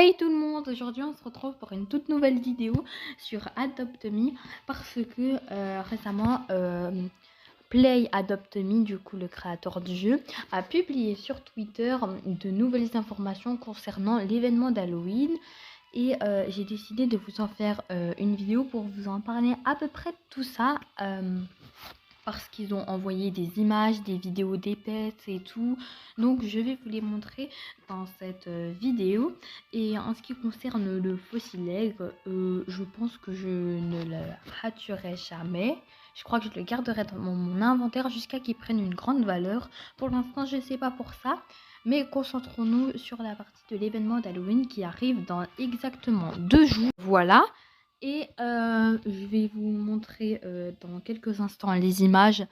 Hey tout le monde, aujourd'hui on se retrouve pour une toute nouvelle vidéo sur Adopt Me parce que récemment Play Adopt Me, du coup le créateur du jeu, a publié sur Twitter de nouvelles informations concernant l'événement d'Halloween et j'ai décidé de vous en faire une vidéo pour vous en parler à peu près de tout ça. Parce qu'ils ont envoyé des images, des vidéos des pets et tout. Donc je vais vous les montrer dans cette vidéo. Et en ce qui concerne le fossileg, je pense que je ne le raterai jamais. Je crois que je le garderai dans mon inventaire jusqu'à qu'il prenne une grande valeur. Pour l'instant, je ne sais pas pour ça. Mais concentrons-nous sur la partie de l'événement d'Halloween qui arrive dans exactement 2 jours. Voilà. Et je vais vous montrer dans quelques instants les images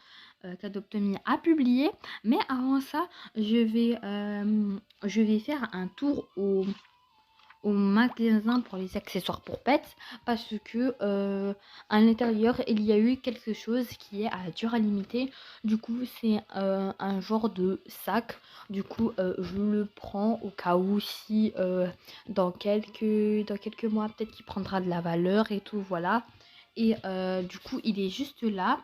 qu'Adopt Me a publiées. Mais avant ça, je vais faire un tour au magasin pour les accessoires pour pets parce que à l'intérieur il y a eu quelque chose qui est à durée limitée. Du coup c'est un genre de sac. Du coup je le prends au cas où si dans quelques mois peut-être qu'il prendra de la valeur et tout, voilà. Et du coup il est juste là.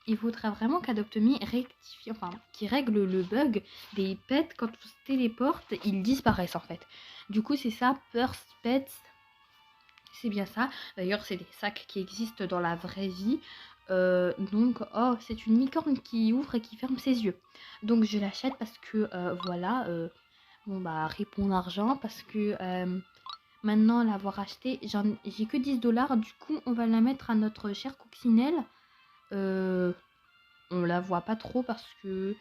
Il faudra vraiment qu'Adopt Me rectifie, enfin, qui règle le bug des pets quand on se téléporte, ils disparaissent en fait. Du coup, c'est ça, First Pets, c'est bien ça. D'ailleurs, c'est des sacs qui existent dans la vraie vie. Donc, oh, c'est une licorne qui ouvre et qui ferme ses yeux. Donc, je l'achète parce que, voilà, bon, bah, répond l'argent parce que maintenant, l'avoir acheté, j'ai que 10 $. Du coup, on va la mettre à notre chère coccinelle. On la voit pas trop parce que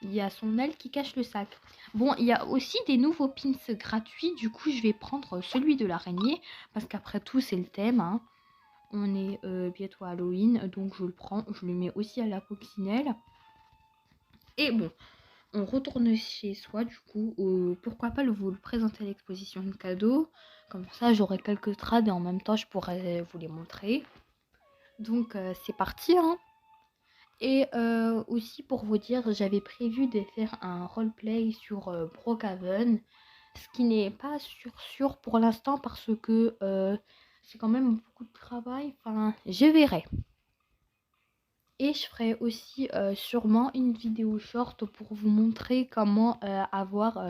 il y a son aile qui cache le sac. Bon, il y a aussi des nouveaux pins gratuits. Du coup, je vais prendre celui de l'araignée parce qu'après tout, c'est le thème, hein. On est bientôt à Halloween, donc je le prends. Je le mets aussi à la coccinelle. Et bon, on retourne chez soi. Du coup, pourquoi pas vous le présenter à l'exposition de cadeaux. Comme ça, j'aurai quelques trades et en même temps, je pourrai vous les montrer. Donc, c'est parti, hein. Et aussi pour vous dire, j'avais prévu de faire un roleplay sur Brookhaven, ce qui n'est pas sûr pour l'instant parce que c'est quand même beaucoup de travail. Enfin, je verrai. Et je ferai aussi sûrement une vidéo short pour vous montrer comment avoir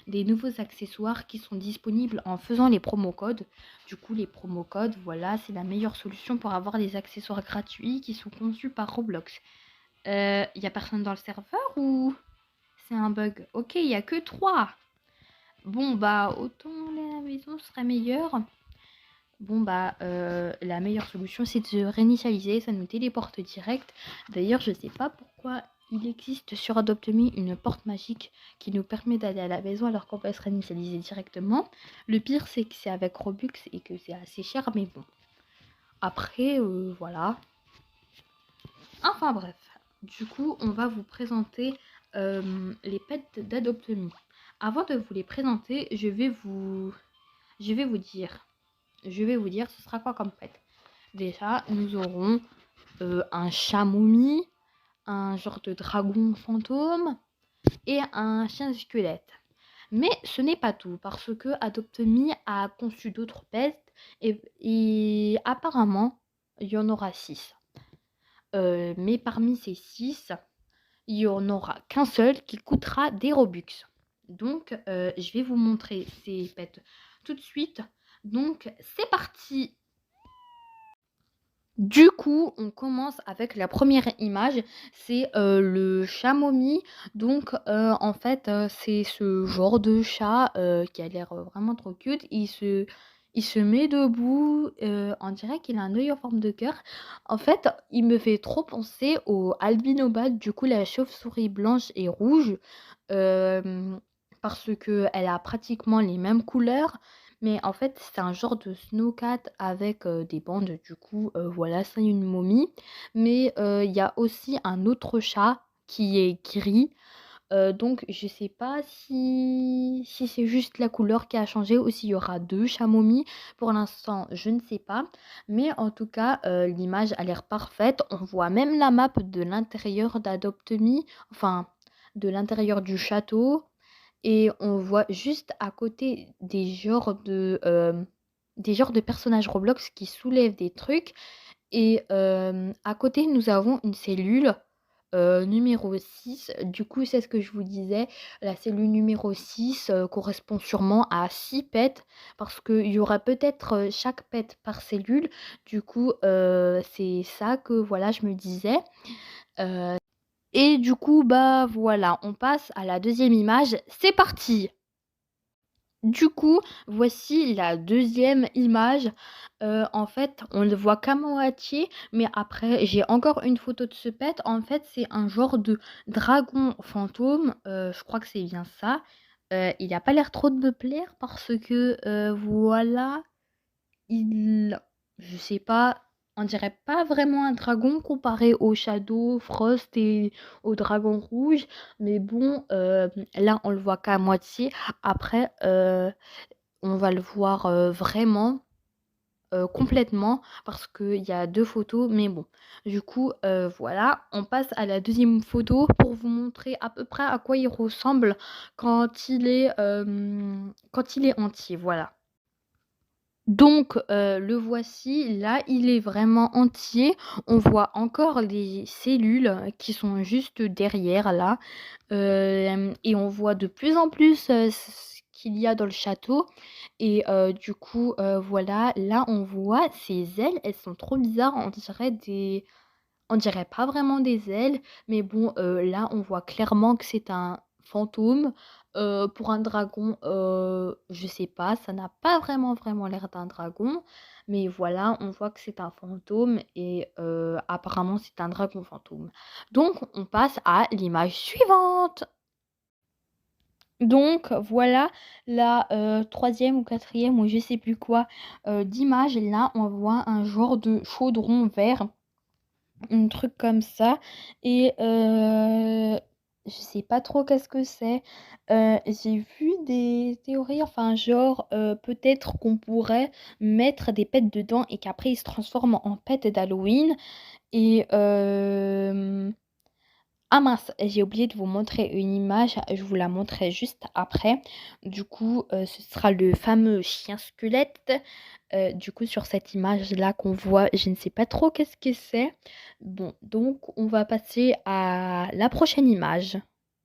des nouveaux accessoires qui sont disponibles en faisant les promo codes. Du coup, les promo codes, voilà, c'est la meilleure solution pour avoir des accessoires gratuits qui sont conçus par Roblox. Y a personne dans le serveur ou c'est un bug? Ok, il y a que 3. Bon, bah, autant aller à la maison serait meilleur. Bon, bah, la meilleure solution, c'est de se réinitialiser. Ça nous téléporte direct. D'ailleurs, je sais pas pourquoi il existe sur Adopt Me une porte magique qui nous permet d'aller à la maison alors qu'on peut se réinitialiser directement. Le pire, c'est que c'est avec Robux et que c'est assez cher, mais bon. Après, voilà. Enfin bref, du coup, on va vous présenter les pets d'Adopt Me. Avant de vous les présenter, je vais vous dire, ce sera quoi comme pet. Déjà, nous aurons un chat momie, un genre de dragon fantôme et un chien squelette. Mais ce n'est pas tout, parce que Adopt Me a conçu d'autres pets et apparemment, il y en aura 6. Mais parmi ces 6, il n'y en aura qu'un seul qui coûtera des Robux. Donc, je vais vous montrer ces pets tout de suite. Donc, c'est parti. Du coup, on commence avec la première image. C'est le chat momie. Donc, en fait, c'est ce genre de chat qui a l'air vraiment trop cute. Il se met debout, on dirait qu'il a un œil en forme de cœur. En fait, il me fait trop penser au Albinobat, du coup la chauve-souris blanche et rouge, parce qu'elle a pratiquement les mêmes couleurs, mais en fait, c'est un genre de snowcat avec des bandes, du coup, voilà, c'est une momie. Mais il y a aussi un autre chat qui est gris. Donc je sais pas si c'est juste la couleur qui a changé ou s'il y aura 2 chats momies. Pour l'instant, je ne sais pas. Mais en tout cas, l'image a l'air parfaite. On voit même la map de l'intérieur d'Adopt Me, enfin de l'intérieur du château. et on voit juste à côté des genres de personnages Roblox qui soulèvent des trucs et à côté, nous avons une cellule, numéro 6. Du coup, c'est ce que je vous disais, la cellule numéro 6 correspond sûrement à 6 pets parce qu'il y aura peut-être, chaque pet par cellule. Du coup, c'est ça que, voilà, je me disais, et du coup, bah, voilà, on passe à la deuxième image. C'est parti! Du coup, voici la deuxième image. En fait, on ne le voit qu'à moitié, mais après, j'ai encore une photo de ce pet. En fait, c'est un genre de dragon fantôme, je crois que c'est bien ça. Il a pas l'air trop de me plaire parce que, voilà, il je sais pas, on dirait pas vraiment un dragon comparé au Shadow, Frost et au dragon rouge, mais bon, là, on le voit qu'à moitié. Après, on va le voir, vraiment, complètement parce qu'il y a 2 photos, mais bon. Du coup, voilà, on passe à la deuxième photo pour vous montrer à peu près à quoi il ressemble quand il est entier, voilà. Donc, le voici, là, il est vraiment entier. On voit encore les cellules qui sont juste derrière là, et on voit de plus en plus, ce qu'il y a dans le château et du coup, voilà, là, on voit ses ailes, elles sont trop bizarres, on dirait pas vraiment des ailes, mais bon, là, on voit clairement que c'est un fantôme. Pour un dragon, je sais pas, ça n'a pas vraiment l'air d'un dragon, mais voilà, on voit que c'est un fantôme et apparemment, c'est un dragon fantôme. Donc on passe à l'image suivante. Donc voilà la, 3e ou quatrième ou je sais plus quoi, d'image. Là, on voit un genre de chaudron vert. Un truc comme ça et je sais pas trop qu'est-ce que c'est. J'ai vu des théories, enfin genre, peut-être qu'on pourrait mettre des pets dedans et qu'après ils se transforment en pets d'Halloween et ah mince, j'ai oublié de vous montrer une image, je vous la montrerai juste après. Du coup, ce sera le fameux chien squelette. Du coup, sur cette image-là qu'on voit, je ne sais pas trop qu'est-ce que c'est. Bon, donc on va passer à la prochaine image.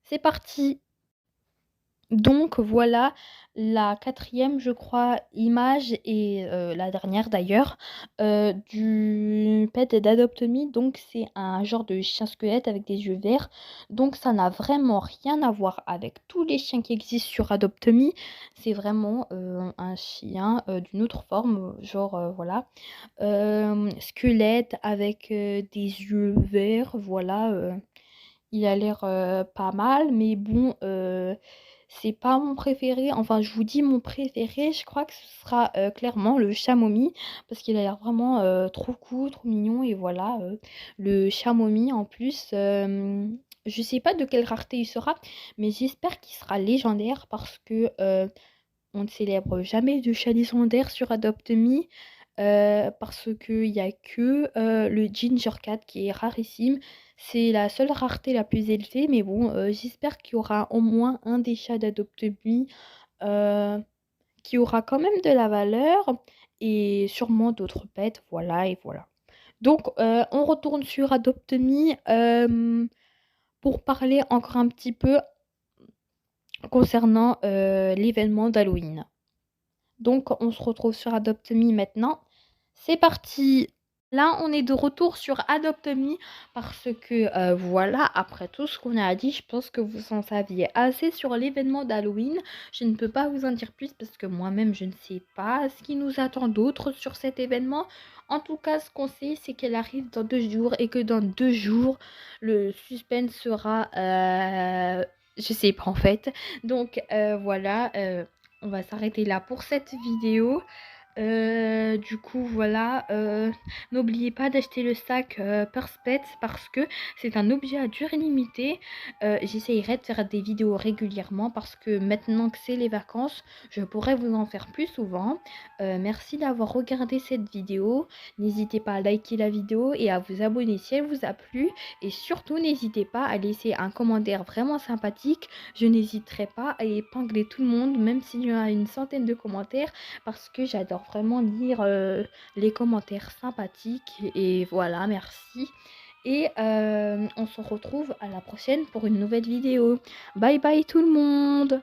C'est parti! Donc voilà la quatrième, je crois, image et la dernière d'ailleurs, du pet d'Adopt Me. Donc c'est un genre de chien squelette avec des yeux verts. Donc ça n'a vraiment rien à voir avec tous les chiens qui existent sur Adopt Me. C'est vraiment, un chien, d'une autre forme, genre, voilà, squelette avec, des yeux verts, voilà, il a l'air, pas mal, mais bon, c'est pas mon préféré. Enfin, je vous dis mon préféré, je crois que ce sera, clairement le Chamois parce qu'il a l'air vraiment, trop cool, trop mignon et voilà, le Chamois en plus, je sais pas de quelle rareté il sera, mais j'espère qu'il sera légendaire parce que, on ne célèbre jamais de chat légendaire sur Adopt Me, parce qu'il y a que, le Ginger Cat qui est rarissime. C'est la seule rareté la plus élevée, mais bon, j'espère qu'il y aura au moins un des chats d'Adopt Me, qui aura quand même de la valeur et sûrement d'autres pets, voilà et voilà. Donc, on retourne sur Adopt Me, pour parler encore un petit peu concernant, l'événement d'Halloween. Donc on se retrouve sur Adopt Me maintenant. C'est parti! Là, on est de retour sur Adopt Me parce que, voilà, après tout ce qu'on a dit, je pense que vous en saviez assez sur l'événement d'Halloween. Je ne peux pas vous en dire plus parce que moi-même, je ne sais pas ce qui nous attend d'autre sur cet événement. En tout cas, ce qu'on sait, c'est qu'elle arrive dans 2 jours et que dans 2 jours, le suspense sera, je sais pas en fait. Donc, voilà, on va s'arrêter là pour cette vidéo. Du coup, voilà. N'oubliez pas d'acheter le sac Perspet parce que c'est un objet à durée limitée. J'essayerai de faire des vidéos régulièrement parce que maintenant que c'est les vacances, je pourrais vous en faire plus souvent. Merci d'avoir regardé cette vidéo. N'hésitez pas à liker la vidéo et à vous abonner si elle vous a plu. Et surtout, n'hésitez pas à laisser un commentaire vraiment sympathique. Je n'hésiterai pas à épingler tout le monde, même s'il y a une centaine de commentaires, parce que j'adore vraiment lire les commentaires sympathiques. Et voilà, merci. Et on se retrouve à la prochaine pour une nouvelle vidéo. Bye bye tout le monde!